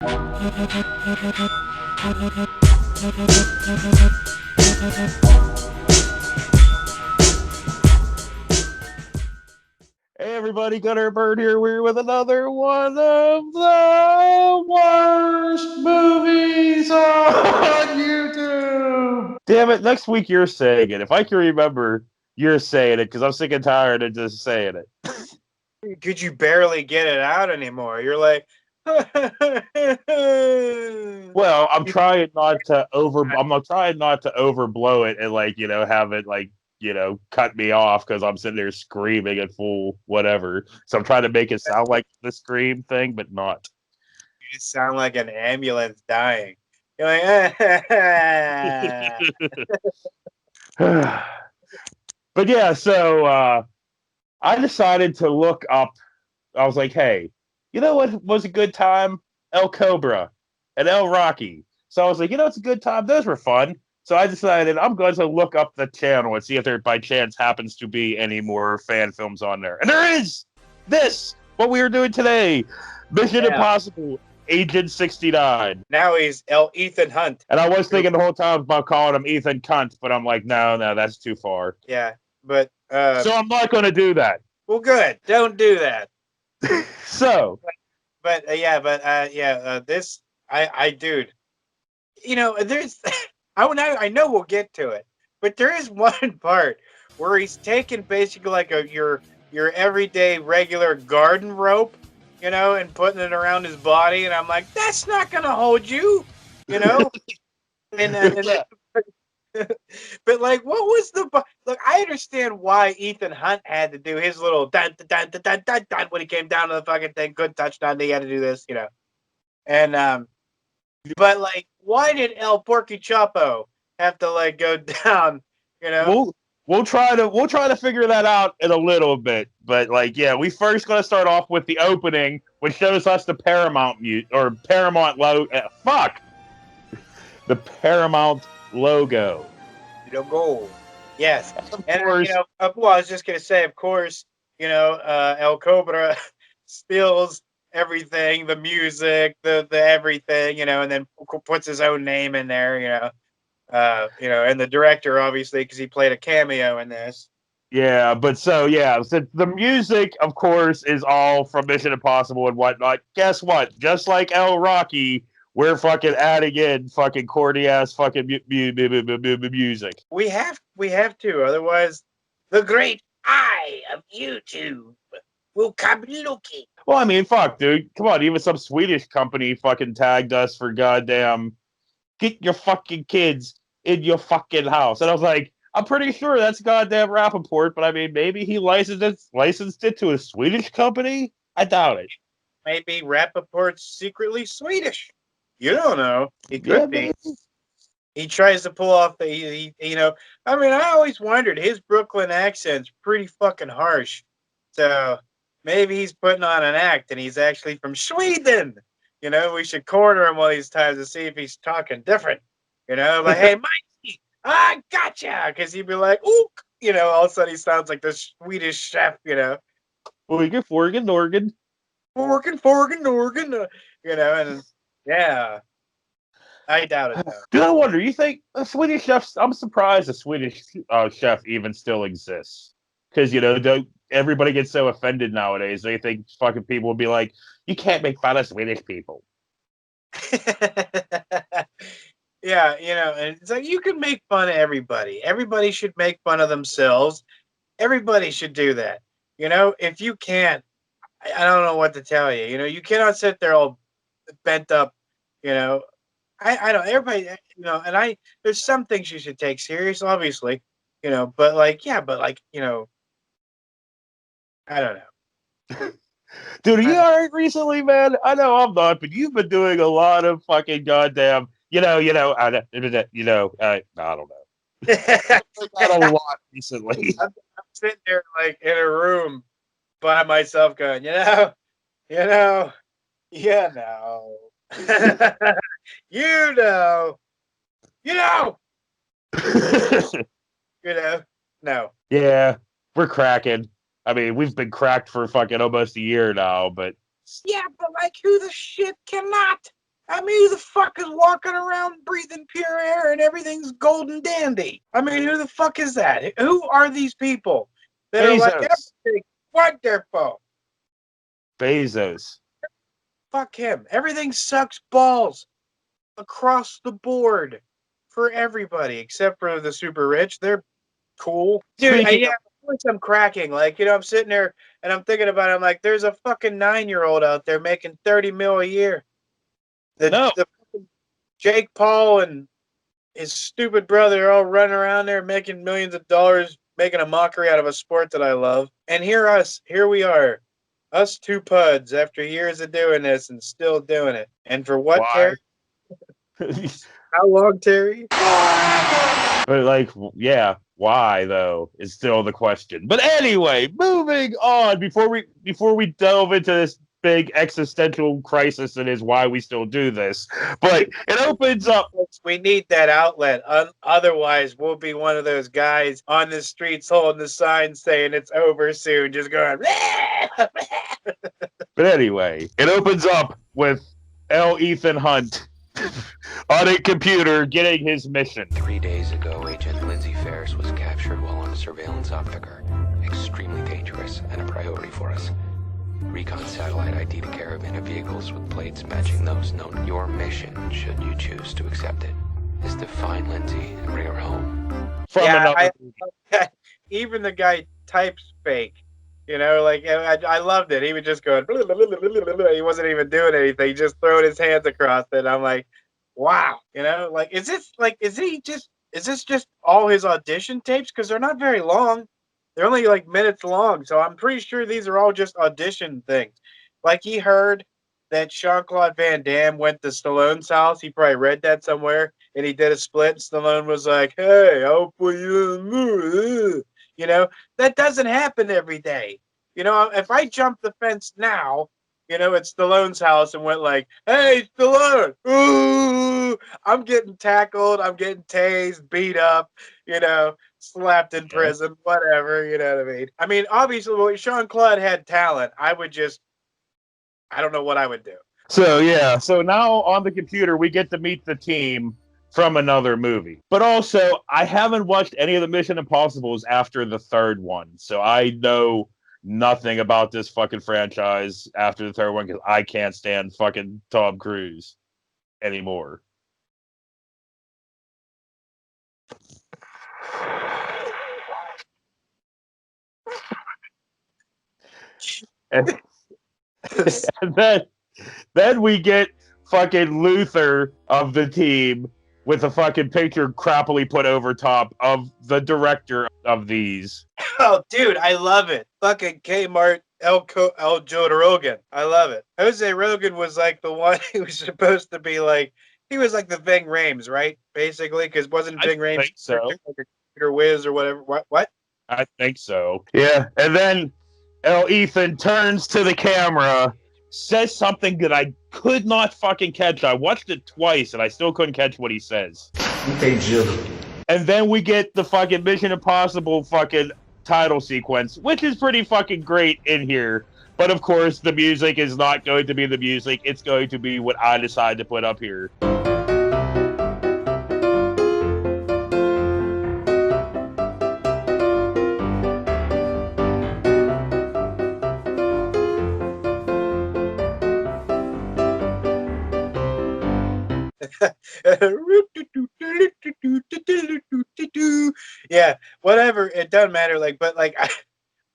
Hey everybody, Gunner Bird here. We're with another one of the worst movies on YouTube. Damn it, next week you're saying it. If I can remember, you're saying it because I'm sick and tired of just saying it. Could you barely get it out anymore? You're like, Well, I'm trying not to overblow it and have it cut me off because I'm sitting there screaming at full whatever. So I'm trying to make it sound like the scream thing, but not. you sound like an ambulance dying. You're like, But yeah, so I decided to look up. I was like, hey, you know what was a good time? El Cobra and El Rocky. So I was like, it's a good time. Those were fun. So I decided I'm going to look up the channel and see if there by chance happens to be any more fan films on there. And there is! This! What we are doing today. Mission Impossible, Agent 69. Now he's Ethan Hunt. And I was thinking the whole time about calling him Ethan Cunt, but I'm like, no, that's too far. Yeah, but... so I'm not going to do that. Well, good. Don't do that. So... this... dude... there's... I know we'll get to it, but there is one part where he's taking basically like your everyday regular garden rope, and putting it around his body, and I'm like, that's not gonna hold you, and but like, what was the look? I understand why Ethan Hunt had to do his little dun dun dun dun dun dun when he came down to the fucking thing. Good touchdown. He had to do this, and but like, why did El Porky Chapo have to go down? We'll try to figure that out in a little bit, but we first gonna start off with the opening, which shows us the Paramount the Paramount logo. Yes, and well, I was just gonna say, of course, El Cobra steals everything, the music, the everything, and then puts his own name in there, and the director, obviously, because he played a cameo in this. Yeah, but so the music, of course, is all from Mission Impossible and whatnot. Guess what? Just like El Rocky, we're fucking adding in fucking corny ass fucking music. We have to, otherwise, the great eye of YouTube will come looking. Well, I mean, fuck, dude. Come on, even some Swedish company fucking tagged us for goddamn get your fucking kids in your fucking house. And I was like, I'm pretty sure that's goddamn Rappaport, but I mean, maybe he licensed it to a Swedish company? I doubt it. Maybe Rappaport's secretly Swedish. You don't know. He could be. Maybe. He tries to pull off I mean, I always wondered, his Brooklyn accent's pretty fucking harsh. So maybe he's putting on an act and he's actually from Sweden. We should corner him all these times to see if he's talking different. Like, hey, Mikey, I gotcha. Because he'd be like, ooh, all of a sudden he sounds like the Swedish chef, Forgan, Norgan. And yeah. I doubt it, though. Do I wonder, you think the Swedish chefs, I'm surprised the Swedish chef even still exists. Because, everybody gets so offended nowadays. They think fucking people will be like, you can't make fun of Swedish people. Yeah, and it's like, you can make fun of everybody. Everybody should make fun of themselves. Everybody should do that. If you can't, I don't know what to tell you. You cannot sit there all bent up, I don't, everybody, and there's some things you should take serious, obviously, but I don't know. Dude, are you all right recently, man? I know I'm not, but you've been doing a lot of fucking goddamn, I don't know. Not a lot recently. I'm sitting there in a room by myself going, you know. No. Yeah, we're cracking. I mean, we've been cracked for fucking almost a year now, but... Yeah, but who the shit cannot? I mean, who the fuck is walking around breathing pure air and everything's golden dandy? I mean, who the fuck is that? Who are these people that are like, Bezos. everything wonderful? Bezos. Fuck him. Everything sucks balls across the board for everybody except for the super rich. They're cool. Dude, Speaking yeah, of course I'm cracking. Like, I'm sitting there and I'm thinking about it. I'm like, there's a fucking 9-year-old out there making 30 mil a year. No. The fucking Jake Paul and his stupid brother are all running around there making millions of dollars, making a mockery out of a sport that I love. And here we are. Us two puds after years of doing this and still doing it. And for what, Why? Terry? How long, Terry? But like, yeah, why though is still the question. But anyway, moving on before we delve into this big existential crisis that is why we still do this. But it opens up. We need that outlet. Otherwise, we'll be one of those guys on the streets holding the sign saying it's over soon, just going. But anyway, it opens up with Ethan Hunt on a computer getting his mission. 3 days ago, Agent Lindsay Ferris was captured while on a surveillance optiker. Extremely dangerous and a priority for us. Recon satellite ID to caravan of vehicles with plates matching those known. Your mission, should you choose to accept it, is to find Lindsay and bring her home. Even the guy types fake. Like I loved it. He would just go. He wasn't even doing anything. He just throwing his hands across it. I'm like, wow. Is this just all his audition tapes? Because they're not very long. They're only like minutes long. So I'm pretty sure these are all just audition things. Like he heard that Jean-Claude Van Damme went to Stallone's house. He probably read that somewhere, and he did a split. And Stallone was like, "Hey, I'll put you in the movie." That doesn't happen every day. If I jump the fence now, at Stallone's house and went like, "Hey, Stallone, ooh," I'm getting tackled, I'm getting tased, beat up, slapped in prison, whatever, you know what I mean? I mean, obviously, Jean-Claude had talent. I don't know what I would do. So now on the computer, we get to meet the team from another movie. But also, I haven't watched any of the Mission Impossibles after the third one. So I know nothing about this fucking franchise after the third one because I can't stand fucking Tom Cruise anymore. And then we get fucking Luther of the team with a fucking picture crappily put over top of the director of these. Oh, dude, I love it. Fucking Kmart Joe Rogan. I love it. Jose Rogan was like the one who was supposed to be like, he was like the Ving Rhames, right? Basically, because wasn't Ving Rhames so. like a computer whiz or whatever? What? I think so. Yeah, and then Ethan turns to the camera, says something that I could not fucking catch. I watched it twice and I still couldn't catch what he says. Okay, Jill. And then we get the fucking Mission Impossible fucking title sequence, which is pretty fucking great in here. But of course, the music is not going to be the music. It's going to be what I decide to put up here. Yeah, whatever. It doesn't matter. But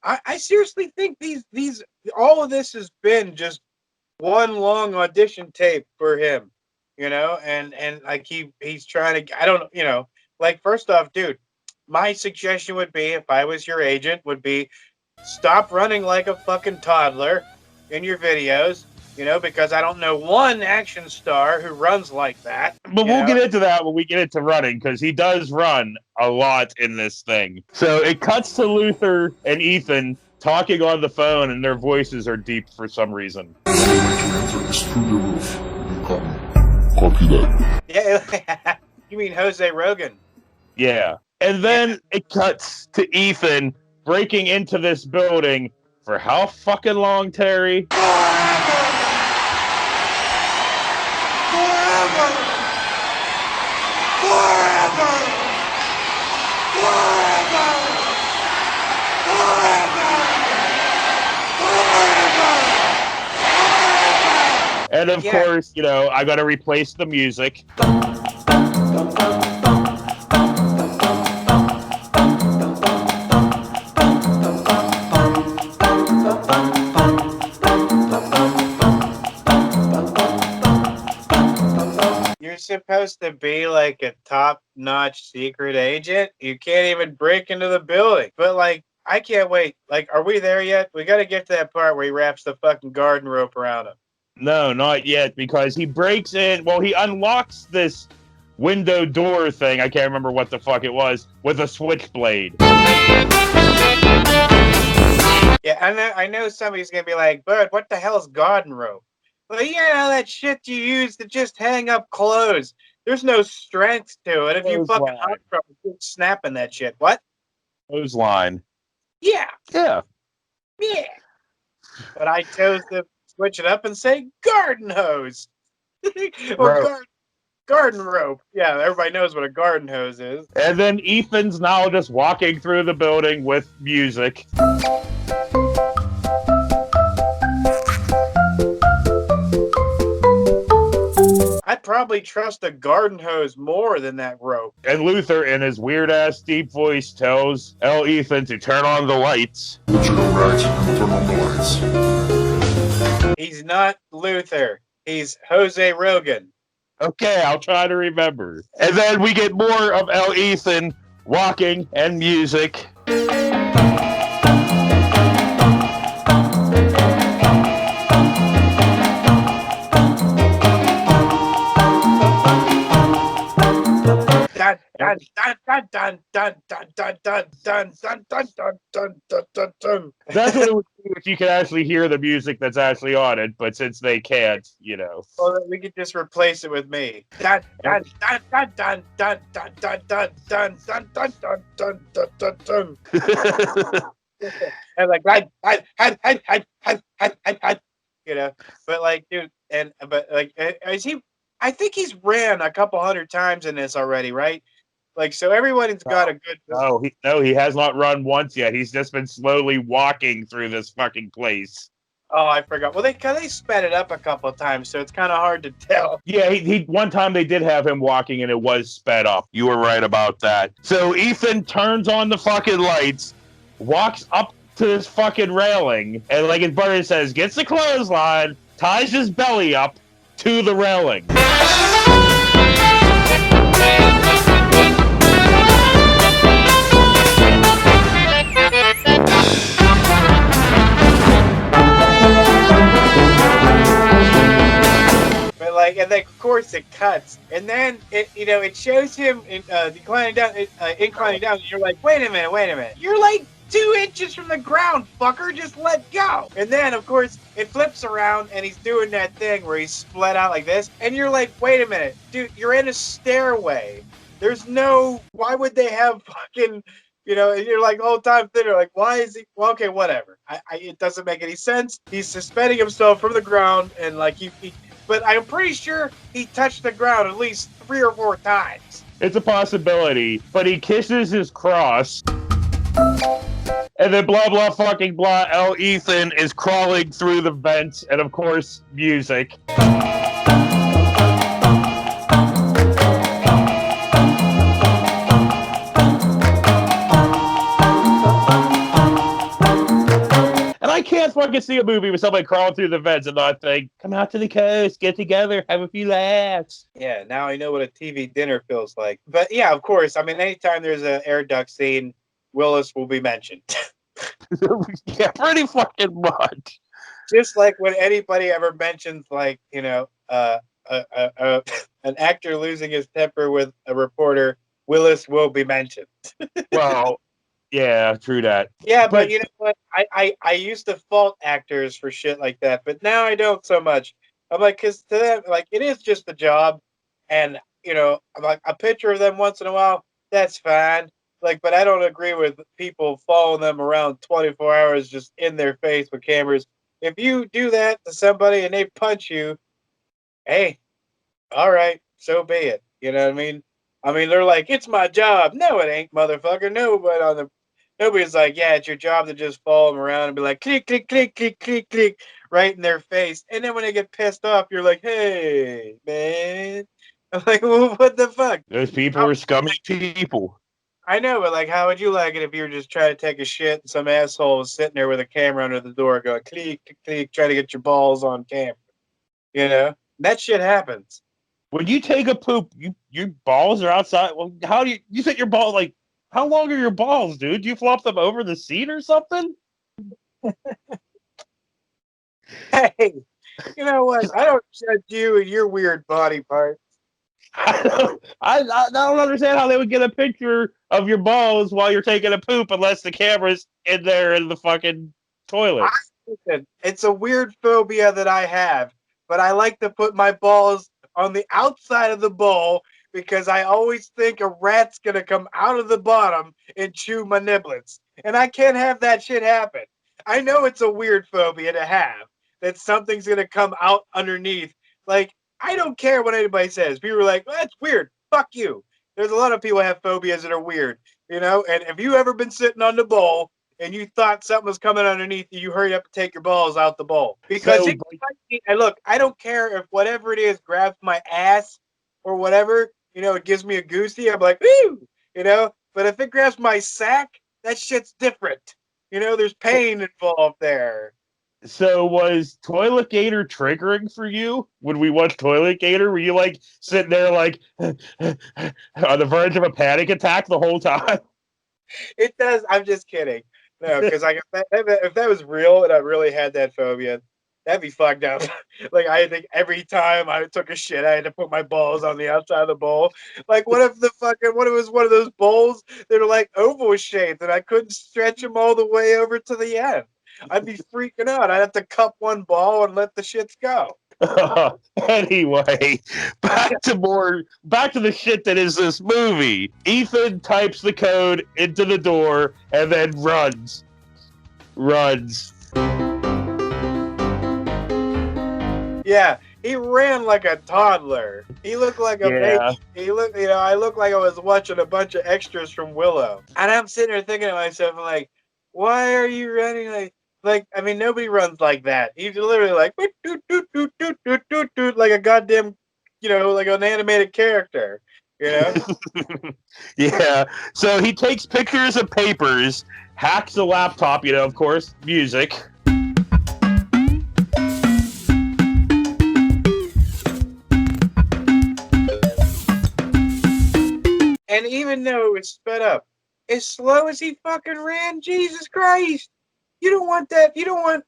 I seriously think these all of this has been just one long audition tape for him, and like he's trying to. I don't, first off, dude, my suggestion would be, if I was your agent, would be stop running like a fucking toddler in your videos. Because I don't know one action star who runs like that. But we'll get into that when we get into running, because he does run a lot in this thing. So it cuts to Luther and Ethan talking on the phone, and their voices are deep for some reason. Copy that. Yeah, you mean Jose Rogan? Yeah. And then it cuts to Ethan breaking into this building for how fucking long, Terry? And of course, you know, I got to replace the music. You're supposed to be like a top-notch secret agent. You can't even break into the building. But like, I can't wait. Like, are we there yet? We got to get to that part where he wraps the fucking garden rope around him. No, not yet, because he breaks in. Well, he unlocks this window door thing. I can't remember what the fuck it was, with a switchblade. Yeah, I know somebody's gonna be like, "Bud, what the hell is garden rope?" Well, you know that shit you use to just hang up clothes. There's no strength to it. If you fucking snapping that shit, what? Clothesline. Yeah, Yeah. yeah. But I chose to switch it up and say garden hose or garden rope. Yeah, everybody knows what a garden hose is. And then Ethan's now just walking through the building with music. I'd probably trust a garden hose more than that rope. And Luther, in his weird-ass deep voice, tells Ethan to turn on the lights. Put your right and turn on the lights. He's not Luther. He's Jose Rogan. Okay, I'll try to remember. And then we get more of Ethan walking and music. Dun, dun, dun, dun, dun, dun, dun, dun, dun, dun, dun, dun, dun, dun, dun. That's what it would be if you could actually hear the music that's actually on it, but since they can't, you know. Well, then we could just replace it with me. Dun, dun, dun, dun, dun, dun, dun, dun, dun, dun, dun, dun, dun, dun, dun, dun, dun. And like, you know, but like, dude, but like, is he? I think he's ran a couple hundred times in this already, right? Like, so everyone's got a good. No, he has not run once yet. He's just been slowly walking through this fucking place. Oh, I forgot. Well, they sped it up a couple of times, so it's kind of hard to tell. Yeah, he one time they did have him walking, and it was sped up. You were right about that. So Ethan turns on the fucking lights, walks up to this fucking railing, and like his brother says, gets the clothesline, ties his belly up to the railing. But like, and then of course it cuts, and then it shows him inclining down, and you're like, wait a minute, you're like 2 inches from the ground, fucker, just let go. And then of course it flips around, and he's doing that thing where he's split out like this, and you're like, wait a minute, dude, you're in a stairway. There's no, why would they have fucking, and you're like the whole time thinking, like, why is he? Well, okay, whatever. It doesn't make any sense. He's suspending himself from the ground, and like but I'm pretty sure he touched the ground at least 3 or 4 times. It's a possibility, but he kisses his cross, and then blah blah fucking blah. Ethan is crawling through the vents, and of course, music. I can't fucking see a movie with somebody crawling through the vents and not think, come out to the coast, get together, have a few laughs. Yeah, now I know what a TV dinner feels like. But yeah, of course, I mean, anytime there's an air duct scene, Willis will be mentioned. Yeah, pretty fucking much. Just like when anybody ever mentions, like, an actor losing his temper with a reporter, Willis will be mentioned. Well, yeah, true that. Yeah, but you know what? I used to fault actors for shit like that, but now I don't so much. I'm like, because to them, like, it is just a job, and I'm like, a picture of them once in a while, that's fine. Like, but I don't agree with people following them around 24 hours just in their face with cameras. If you do that to somebody and they punch you, hey, all right, so be it. You know what I mean? I mean, they're like, it's my job. No, it ain't, motherfucker. Nobody's like, yeah, it's your job to just follow them around and be like, click, click, click, click, click, click, right in their face. And then when they get pissed off, you're like, hey, man. I'm like, well, what the fuck? Those people are scummy people. I know, but like, how would you like it if you were just trying to take a shit and some asshole was sitting there with a camera under the door going, click, click, click, trying to get your balls on camera? You know? That shit happens. When you take a poop, your balls are outside. Well, how do you set your ball? Like, how long are your balls, dude? Do you flop them over the seat or something? Hey, you know what? I don't judge you and your weird body parts. I don't understand how they would get a picture of your balls while you're taking a poop unless the camera's in there in the fucking toilet. It's a weird phobia that I have, but I like to put my balls on the outside of the bowl because I always think a rat's gonna come out of the bottom and chew my niblets, and I can't have that shit happen. I know it's a weird phobia to have, that something's gonna come out underneath. Like, I don't care what anybody says. People are like, well, that's weird. Fuck you. There's a lot of people have phobias that are weird, you know? And if you ever been sitting on the bowl and you thought something was coming underneath you, you hurry up and take your balls out the bowl. Because So, and look, I don't care if whatever it is grabs my ass or whatever, you know, it gives me a goosey. I'm like, woo, you know? But if it grabs my sack, that shit's different. You know, there's pain involved there. So was Toilet Gator triggering for you when we watched Toilet Gator? Were you like sitting there like on the verge of a panic attack the whole time? It does. I'm just kidding. No, because like if that was real and I really had that phobia, that'd be fucked up. Like I think every time I took a shit, I had to put my balls on the outside of the bowl. Like what if what if it was one of those bowls that are like oval shaped and I couldn't stretch them all the way over to the end? I'd be freaking out. I'd have to cup one ball and let the shits go. Anyway, back to the shit that is this movie. Ethan types the code into the door and then runs. Yeah, he ran like a toddler. He looked like a baby. I looked like I was watching a bunch of extras from Willow. And I'm sitting there thinking to myself, I'm like, why are you running I mean, nobody runs like that. He's literally like, doot, doot, doot, doot, doot, doot, doot, like a goddamn, you know, like an animated character, you know? Yeah. So he takes pictures of papers, hacks the laptop, you know, of course, music. And even though it was sped up, as slow as he fucking ran, Jesus Christ. You don't want that. You don't want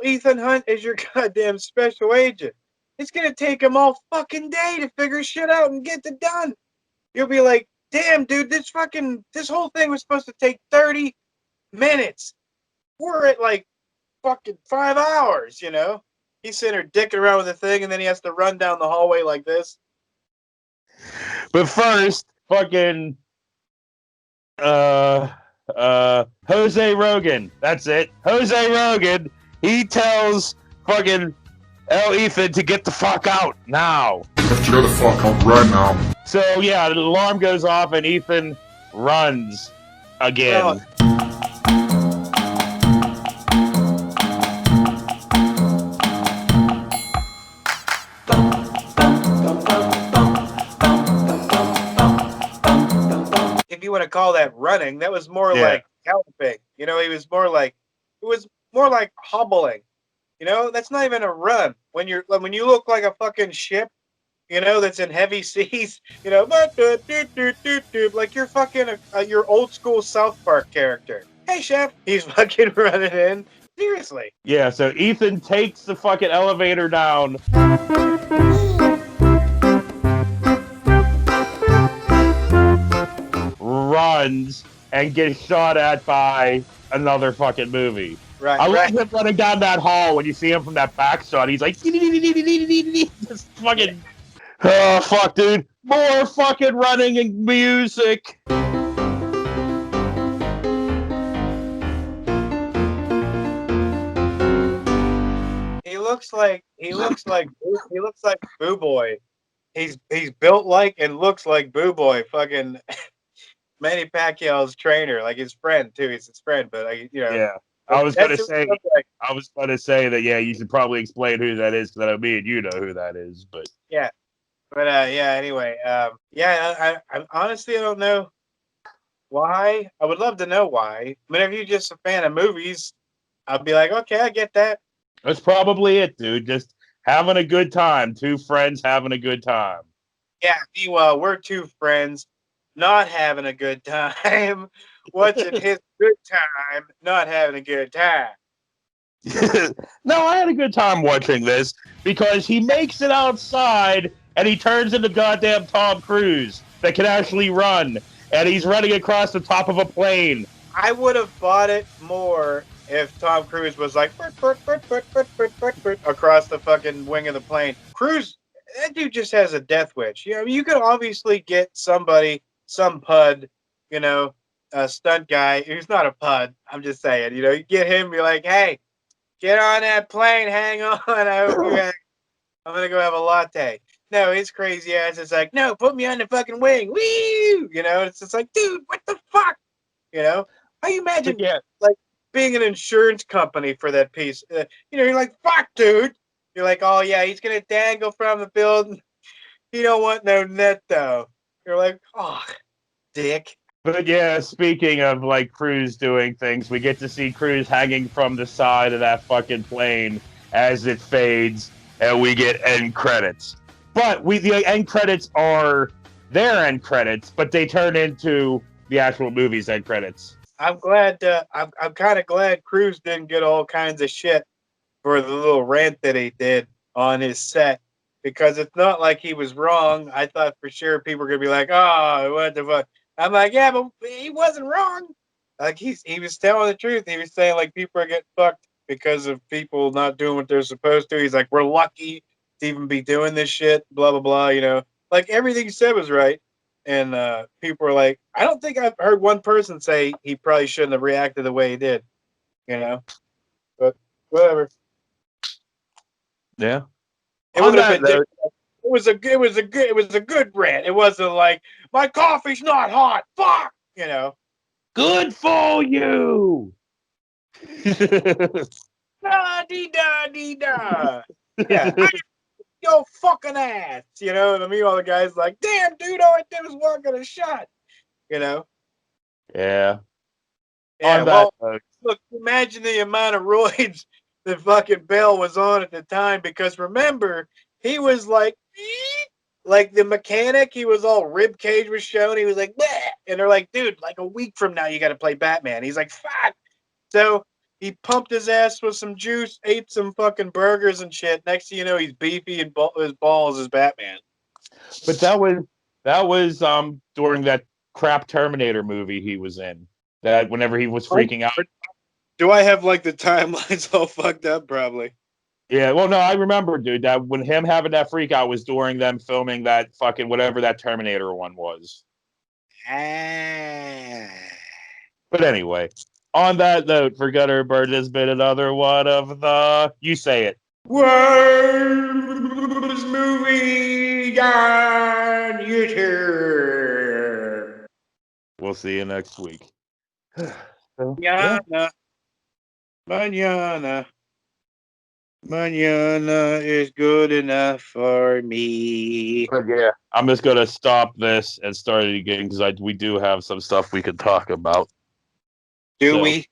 Ethan Hunt as your goddamn special agent. It's gonna take him all fucking day to figure shit out and get it done. You'll be like, damn, dude, this whole thing was supposed to take 30 minutes. We're at like fucking 5 hours, you know? He's sitting there dicking around with the thing and then he has to run down the hallway like this. But first, fucking Jose Rogan. That's it. Jose Rogan. He tells fucking Ethan to get the fuck out now. Get the fuck out right now. So yeah, the alarm goes off and Ethan runs again. If you want to call that running, that was more like galloping. You know, it was more like hobbling. You know, that's not even a run. When you look like a fucking ship, you know, that's in heavy seas, you know, like you're fucking your old school South Park character. Hey, chef, he's fucking running in. Seriously. Yeah, so Ethan takes the fucking elevator down. Runs and gets shot at by another fucking movie. Right. I love him running down that hall when you see him from that back shot. He's like, just fucking, oh fuck, dude, more fucking running and music. He looks like Boo Boy. he's built like and looks like Boo Boy, fucking Manny Pacquiao's trainer, like his friend too. He's his friend, but Yeah. like, I was that's gonna who he say looks like. I was gonna say that you should probably explain who that is, because I know me and you know who that is, but Yeah, but yeah. Anyway, I honestly I don't know why. I would love to know why. I mean, if you're just a fan of movies, I'd be like, okay, I get that. that's probably it, dude. Just having a good time. Two friends having a good time. Yeah, meanwhile, we're two friends not having a good time, watching his good time, not having a good time. No, I had a good time watching this because he makes it outside and he turns into goddamn Tom Cruise that can actually run, and he's running across the top of a plane. I would have bought it more if Tom Cruise was like across the fucking wing of the plane. Cruise, that dude just has a death wish. You know, you could obviously get somebody, some pud, you know, a stunt guy who's not a pud. I'm just saying, you get him, be like, hey, get on that plane, hang on. I hope you hang. I'm gonna go have a latte. No, his crazy ass is like, no, put me on the fucking wing. Woo! It's just like, dude, what the fuck? How you imagine Yeah, like being an insurance company for that piece? You're like, fuck, dude. You're like, oh yeah, he's gonna dangle from the building. He don't want no net though. You're like, oh, dick. but yeah, speaking of like Cruise doing things, we get to see Cruise hanging from the side of that fucking plane as it fades, and we get end credits. But the end credits are their end credits, but they turn into the actual movie's end credits. I'm glad. I'm kind of glad Cruz didn't get all kinds of shit for the little rant that he did on his set, because it's not like he was wrong. I thought for sure people were gonna be like, "Oh, what the fuck." I'm like, yeah, but he wasn't wrong. Like he was telling the truth. He was saying like people are getting fucked because of people not doing what they're supposed to. He's like, we're lucky to even be doing this shit. Blah blah blah. Like everything he said was right. And people were like, I don't think I've heard one person say he probably shouldn't have reacted the way he did. You know, but whatever. Yeah. It On would have that been note, different. It was a good rant. It wasn't like my coffee's not hot. Fuck. good for you. Da dee da dee da. Yeah. Yo fucking ass. You know what I mean? All the guys like, damn dude, all I did was walk in a shot. You know? Yeah. Yeah, On that well, note, look, imagine the amount of roids that fucking Bell was on at the time, because remember, he was like, like the mechanic, he was all rib cage was shown. He was like, bleh! And they're like, dude, like a week from now, you got to play Batman. He's like, fuck. So he pumped his ass with some juice, ate some fucking burgers and shit. Next thing you know, he's beefy and his balls is Batman. but that was during that crap Terminator movie he was in. That whenever he was freaking out. Do I have like the timelines all fucked up? Probably. Yeah, well, no, I remember, dude, that when him having that freak out was during them filming that fucking whatever that Terminator one was. Ah. But anyway, on that note, for Gutter Bird has been another one of the you say it. Worst movie on YouTube. We'll see you next week. So, yeah. Manana, manana, manana is good enough for me. But yeah, I'm just gonna stop this and start it again because we do have some stuff we could talk about. Do So, we?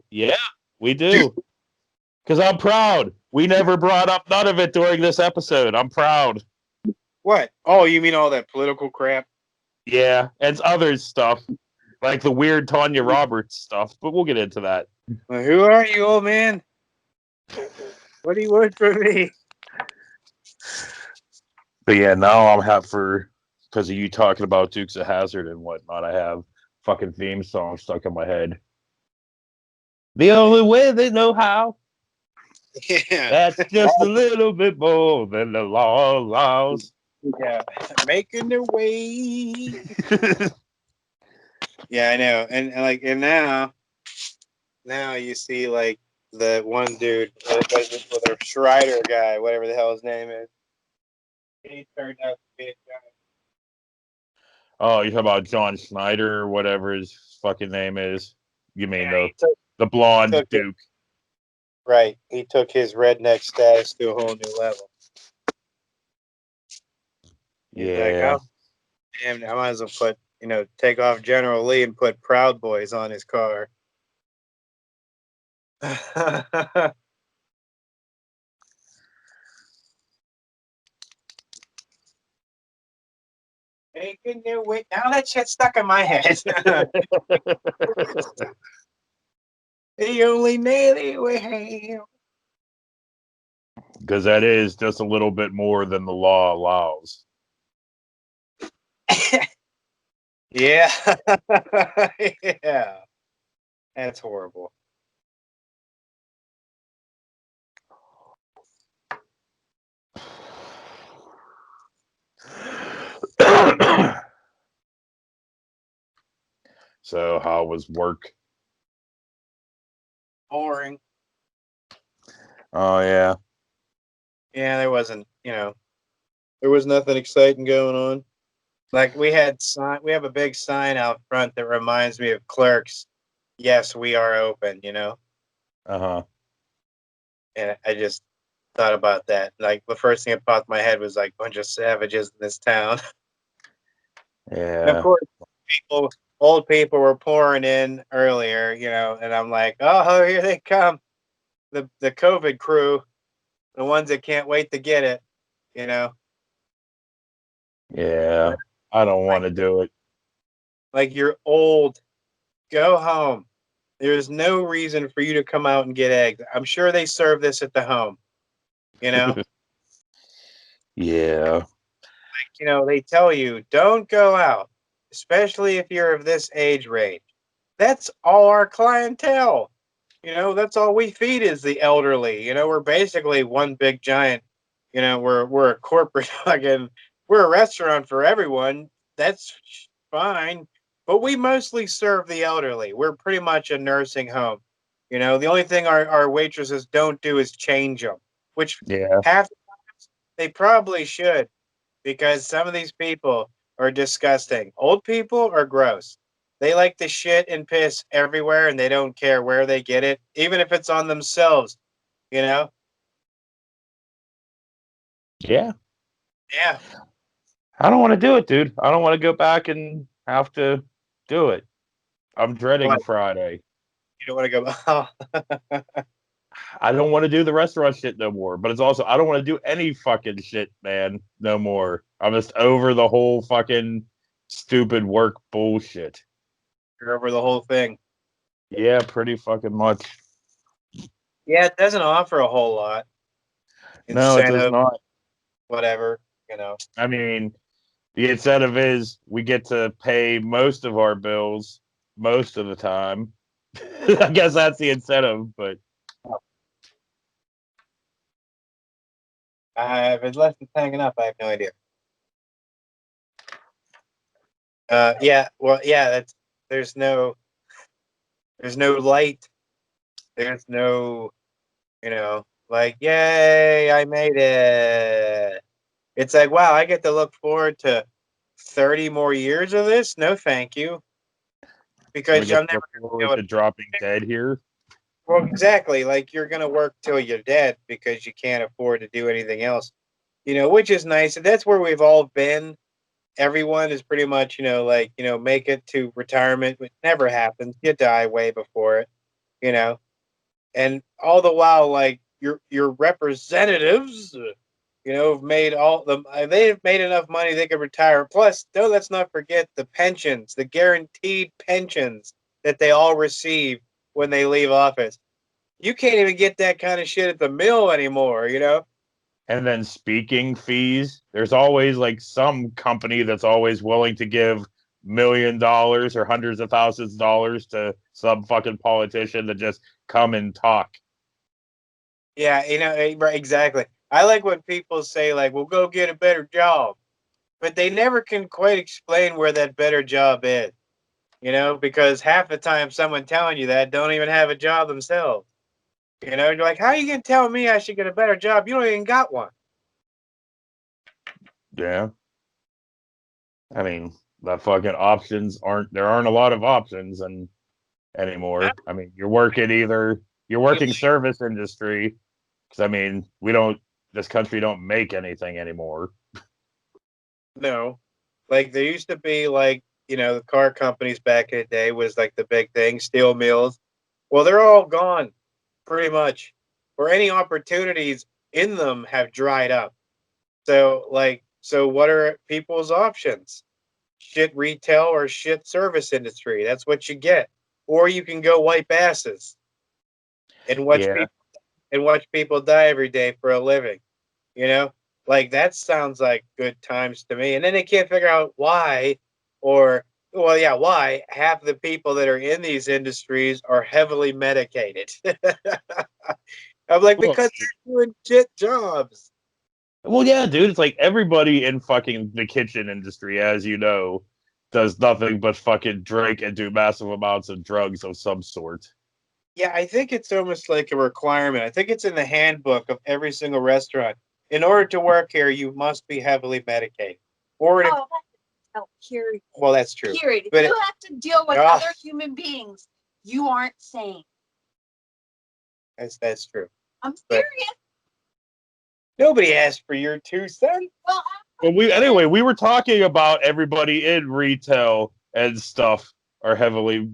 yeah, we do. Because I'm proud. We never brought up none of it during this episode. I'm proud. What? Oh, you mean all that political crap? Yeah, and other stuff like the weird Tanya Roberts stuff, but we'll get into that. Well, who are you, old man? What do you want from me? But yeah, now I'm because of you talking about Dukes of Hazard and whatnot. I have fucking theme song stuck in my head. The only way they know how. Yeah. That's just a little bit more than the law allows. Yeah. Making their way. Yeah, I know. And now you see like the one dude with the Schreider guy, whatever the hell his name is. He turned out to be a guy. Oh, you talking about John Schneider or whatever his fucking name is? You mean Yeah, the blonde took it. Duke? Right. He took his redneck status to a whole new level. He's like, Yeah. oh, damn, I might as well take off General Lee and put Proud Boys on his car. Taking your way. Now that shit stuck in my head. The only Nelly we have. Because that is just a little bit more than the law allows. Yeah. Yeah. That's horrible. So, how was work? Boring. Oh, yeah. Yeah, there wasn't, there was nothing exciting going on. Like we have a big sign out front that reminds me of Clerks. Yes, we are open, Uh-huh. And I just thought about that. Like the first thing that popped in my head was like a bunch of savages in this town. And of Yeah. course, old people were pouring in earlier, and I'm like, oh, here they come. The COVID crew, the ones that can't wait to get it, you know. Yeah. I don't want to do it. Like you're old. Go home. There's no reason for you to come out and get eggs. I'm sure they serve this at the home, you know. Yeah. They tell you don't go out, especially if you're of this age range. That's all our clientele. That's all we feed is the elderly. We're basically one big giant. We're a corporate fucking. We're a restaurant for everyone. That's fine, but we mostly serve the elderly. We're pretty much a nursing home. The only thing our waitresses don't do is change them, which Yeah. half the times they probably should, because some of these people are disgusting. Old people are gross. They like to shit and piss everywhere and they don't care where they get it, even if it's on themselves, you know? Yeah. Yeah. I don't want to do it, dude. I don't want to go back and have to do it. I'm dreading What? Friday. You don't want to go, oh, I don't want to do the restaurant shit no more. But it's also I don't want to do any fucking shit, man, no more. I'm just over the whole fucking stupid work bullshit. you're over the whole thing. Yeah, pretty fucking much. Yeah, it doesn't offer a whole lot. No, it does Incentive, not. whatever. I mean, the incentive is we get to pay most of our bills most of the time. I guess that's the incentive, but If it's less than hanging up, I have no idea. Yeah, well, yeah, there's no light. There's no, like, yay, I made it. It's like, wow, I get to look forward to 30 more years of this? No, thank you. we Because get I'm to never look going to be forward able to to. dropping dead here. Well, exactly. Like, you're going to work till you're dead because you can't afford to do anything else, which is nice. And that's where we've all been. Everyone is pretty much, make it to retirement, which never happens. You die way before it, you know. And all the while, like, your representatives, have made all them. They've made enough money they could retire. Plus, let's not forget the pensions, the guaranteed pensions that they all receive when they leave office. You can't even get that kind of shit at the mill anymore. And then speaking fees, there's always like some company that's always willing to give $1 million or hundreds of thousands of dollars to some fucking politician to just come and talk. Yeah, right, exactly. I like when people say, like, "Well, go get a better job," but they never can quite explain where that better job is. Because half the time someone telling you that don't even have a job themselves. You're like, how are you gonna tell me I should get a better job? You don't even got one. Yeah. I mean, the fucking options there aren't a lot of options anymore. I mean, you're working service industry because I mean, this country don't make anything anymore. No, like there used to be like the car companies back in the day was like the big thing, steel mills. Well, they're all gone, pretty much. Or any opportunities in them have dried up. So what are people's options? Shit retail or shit service industry. That's what you get. Or you can go wipe asses and Yeah. watch people die every day for a living. You know, like that sounds like good times to me. And then they can't figure out why, or well, yeah, why half the people that are in these industries are heavily medicated. I'm like, Well, because they're doing shit jobs. well, yeah, dude. It's like everybody in fucking the kitchen industry, as you know, does nothing but fucking drink and do massive amounts of drugs of some sort. Yeah, I think it's almost like a requirement. I think it's in the handbook of every single restaurant. In order to work here, you must be heavily medicated. Or if, Period. well, that's true. Period. If But you have to deal with other human beings, you aren't sane. that's true. I'm But serious. nobody asked for your 2 cents. Well, Well, we were talking about everybody in retail and stuff are heavily,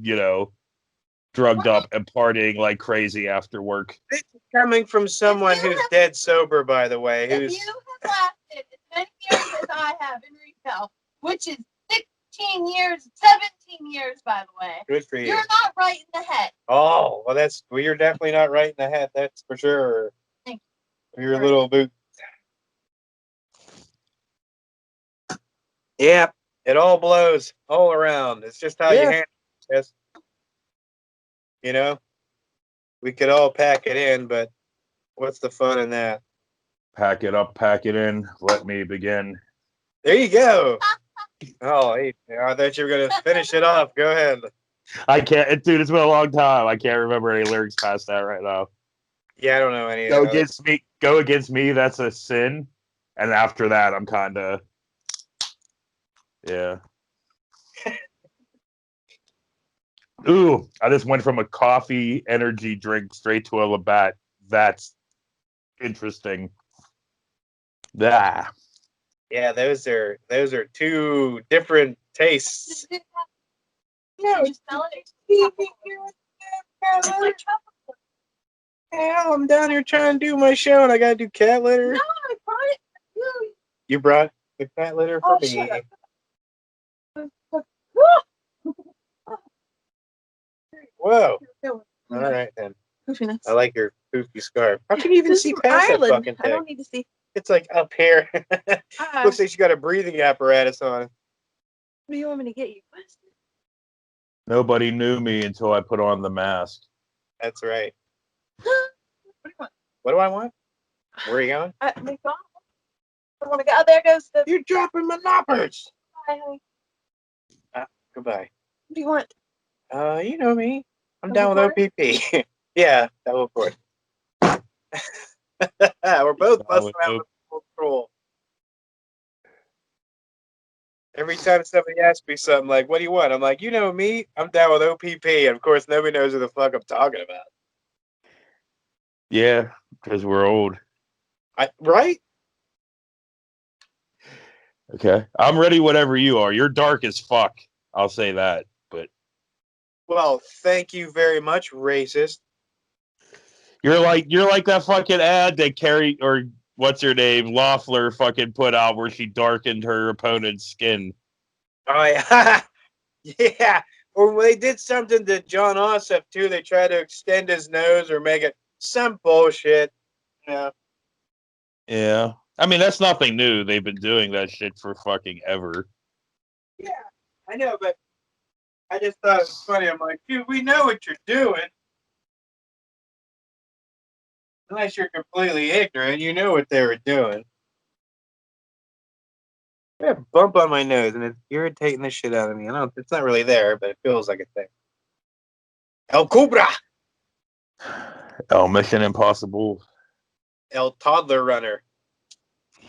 drugged up and partying like crazy after work. This is coming from someone who's dead sober, by the way. if you have lasted as many years as I have in retail, which is 16 years, 17 years, by the way, Good for you. you're not right in the head. Oh, well, you're definitely not right in the head. That's for sure. Thank you. Your little boot. Yeah, it all blows all around. It's just how you handle it. Yes. We could all pack it in, but what's the fun in that? Pack it up, pack it in. Let me begin. There you go. Oh, hey, I thought you were going to finish it off. Go ahead. I can't, dude. It's been a long time. I can't remember any lyrics past that right now. Yeah, I don't know any. Go against me. Go against me. That's a sin. And after that, I'm kind of, yeah. Ooh, I just went from a coffee energy drink straight to a Labatt. That's interesting. Ah. Yeah, those are two different tastes. No, you smell it. Hell, I'm down here trying to do my show and I gotta do cat litter. No, I brought it for you. You brought the cat litter for me. Shut up. Whoa. All right then. I like your poofy scarf. How can you even see past that fucking thing? I don't need to see. It's like up here. Looks like she got a breathing apparatus on. What do you want me to get you? Nobody knew me until I put on the mask. That's right. What do you want? What do I want? Where are you going? McDonald's. I want to go. Oh, there goes the. You're dropping my knoppers. Bye, honey. Goodbye. What do you want? You know me. I'm Double down with OPP. Yeah, double port. We're both busting out with full control. Every time somebody asks me something like, what do you want? I'm like, you know me, I'm down with OPP. And of course, nobody knows who the fuck I'm talking about. Yeah, because we're old. Right? Okay. I'm ready whatever you are. You're dark as fuck. I'll say that. But well, thank you very much, racist. You're like that fucking ad that Carrie or what's her name, Loeffler fucking put out where she darkened her opponent's skin. Oh yeah. Yeah. Or when they did something to John Ossoff too, they tried to extend his nose or make it some bullshit. Yeah. Yeah. I mean, that's nothing new. They've been doing that shit for fucking ever. Yeah, I know, but I just thought it was funny. I'm like, dude, we know what you're doing. Unless you're completely ignorant, you know what they were doing. I have a bump on my nose, and it's irritating the shit out of me. It's not really there, but it feels like a thing. El Cobra! Oh, Mission Impossible. El Toddler Runner.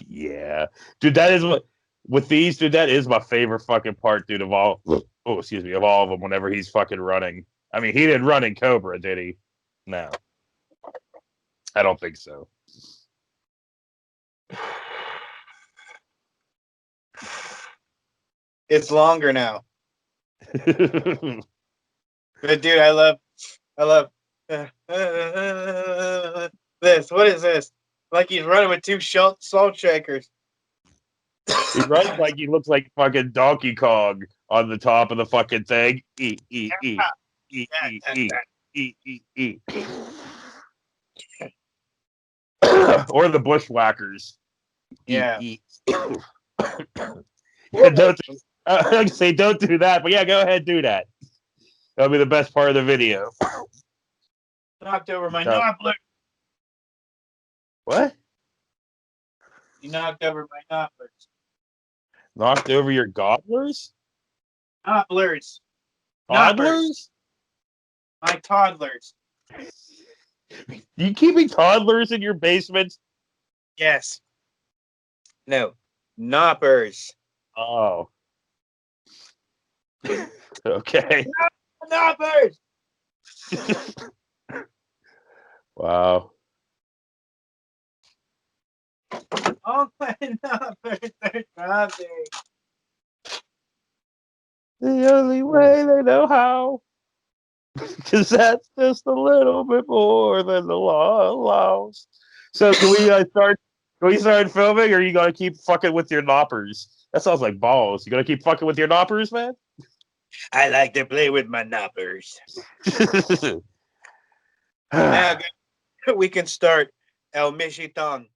Yeah, dude, that is what with these, dude. That is my favorite fucking part, dude. Of all, oh, excuse me, of all of them. Whenever he's fucking running, I mean, he didn't run in Cobra, did he? No, I don't think so. It's longer now. But dude, I love this. What is this? Like he's running with two salt shakers. He runs like he looks like fucking Donkey Kong on the top of the fucking thing. Eat, eat, eat, eat, eat, eat, eat, eat, eat. Or the bushwhackers. Yeah. Eat, eat. Don't I say don't do that, but yeah, go ahead, do that. That'll be the best part of the video. Knocked over my No. knobbler. What? You knocked over my nobblers. Knocked over your gobblers? Nobblers. Toddlers? My toddlers. You keeping toddlers in your basement? Yes. No. Knoppers. Oh. Okay. Knoppers. Wow. Oh my knoppers are dropping. The only way they know how. Because that's just a little bit more than the law allows. So can we start? Can we start filming, or are you gonna keep fucking with your knoppers? That sounds like balls. You gonna keep fucking with your knoppers, man? I like to play with my knoppers. Now we can start El Michiton.